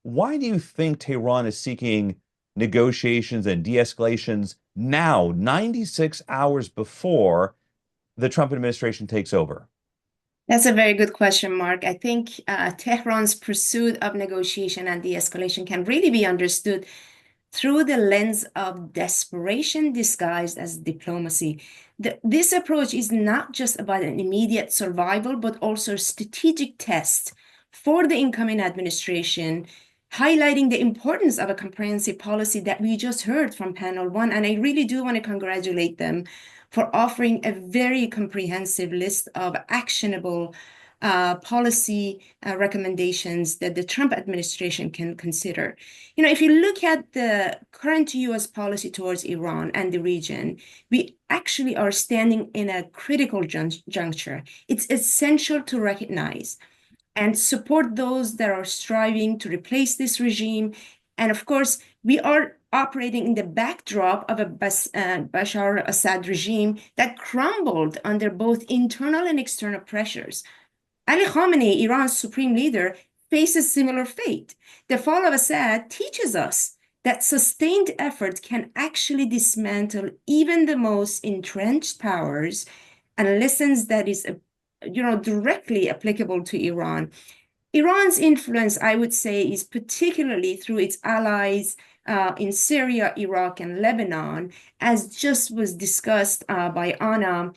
Why do you think Tehran is seeking negotiations and de-escalations now, 96 hours before the Trump administration takes over? That's a very good question, Mark. I think Tehran's pursuit of negotiation and de-escalation can really be understood through the lens of desperation disguised as diplomacy. This approach is not just about an immediate survival, but also a strategic test for the incoming administration, highlighting the importance of a comprehensive policy that we just heard from panel one. And I really do want to congratulate them for offering a very comprehensive list of actionable policy recommendations that the Trump administration can consider. You know, if you look at the current U.S. policy towards Iran and the region, we actually are standing in a critical juncture. It's essential to recognize and support those that are striving to replace this regime. And of course, we are operating in the backdrop of a Bashar Assad regime that crumbled under both internal and external pressures. Ali Khamenei, Iran's supreme leader, faces similar fate. The fall of Assad teaches us that sustained effort can actually dismantle even the most entrenched powers, and lessons that is directly applicable to Iran. Iran's influence, I would say, is particularly through its allies in Syria, Iraq, and Lebanon, as just was discussed by Anna,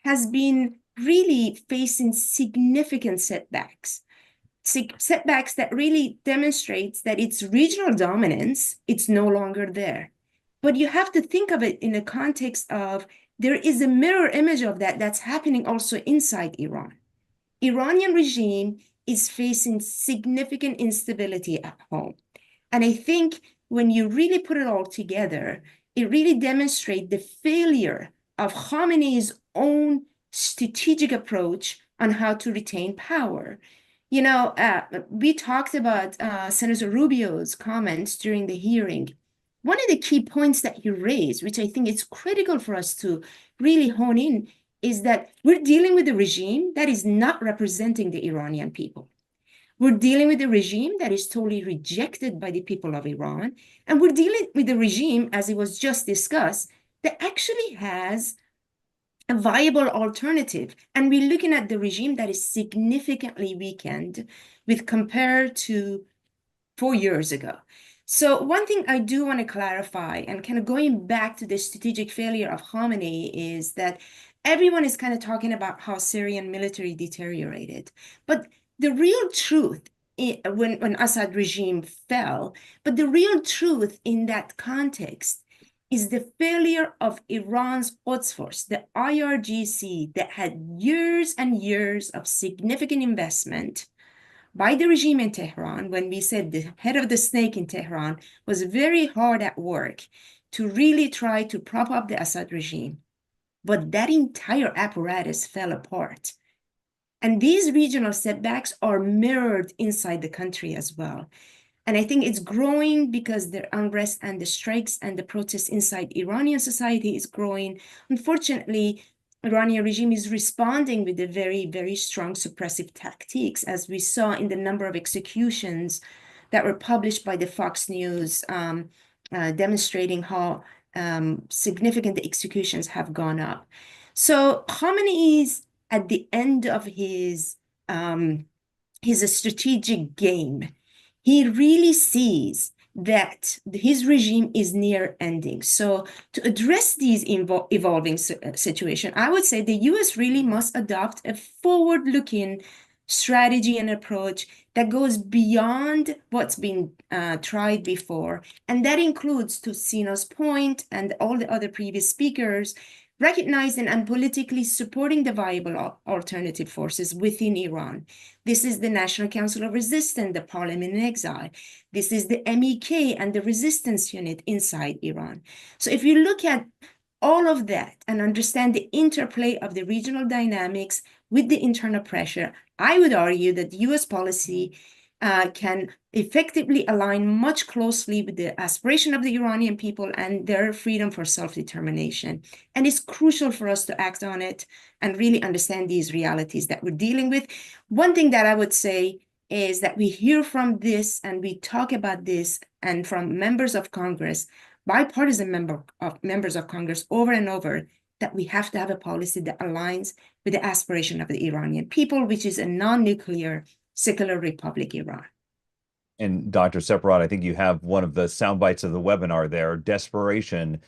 has been really facing significant setbacks. Setbacks that really demonstrates that its regional dominance, it's no longer there. But you have to think of it in the context of there is a mirror image of that that's happening also inside Iran. Iranian regime is facing significant instability at home. And I think when you really put it all together, it really demonstrates the failure of Khamenei's own strategic approach on how to retain power. You know, we talked about Senator Rubio's comments during the hearing. One of the key points that he raised, which I think is critical for us to really hone in, is that we're dealing with a regime that is not representing the Iranian people. We're dealing with a regime that is totally rejected by the people of Iran. And we're dealing with a regime, as it was just discussed, that actually has a viable alternative. And we're looking at the regime that is significantly weakened with compared to 4 years ago. So one thing I do want to clarify, and kind of going back to the strategic failure of Khamenei, is that everyone is kind of talking about how Syrian military deteriorated. But the real truth, when Assad regime fell, but the real truth in that context is the failure of Iran's Quds Force, the IRGC, that had years and years of significant investment by the regime in Tehran, when we said the head of the snake in Tehran was very hard at work to really try to prop up the Assad regime. But that entire apparatus fell apart. And these regional setbacks are mirrored inside the country as well. And I think it's growing because the unrest and the strikes and the protests inside Iranian society is growing. Unfortunately, Iranian regime is responding with a very, very strong suppressive tactics, as we saw in the number of executions that were published by the Fox News, demonstrating how significant the executions have gone up. So Khamenei is at the end of his strategic game. He really sees that his regime is near ending. So to address these evolving situation, I would say the U.S. really must adopt a forward-looking strategy and approach that goes beyond what's been tried before. And that includes, to Sina's point and all the other previous speakers, recognizing and politically supporting the viable alternative forces within Iran. This is the National Council of Resistance, the Parliament in Exile. This is the MEK and the resistance unit inside Iran. So if you look at all of that and understand the interplay of the regional dynamics with the internal pressure, I would argue that U.S. policy can effectively align much closely with the aspiration of the Iranian people and their freedom for self-determination. And it's crucial for us to act on it and really understand these realities that we're dealing with. One thing that I would say is that we hear from this and we talk about this and from members of Congress, bipartisan members of Congress over and over, that we have to have a policy that aligns with the aspiration of the Iranian people, which is a non-nuclear secular republic Iran. And Dr. Sepehrrad, I think you have one of the sound bites of the webinar there. Desperation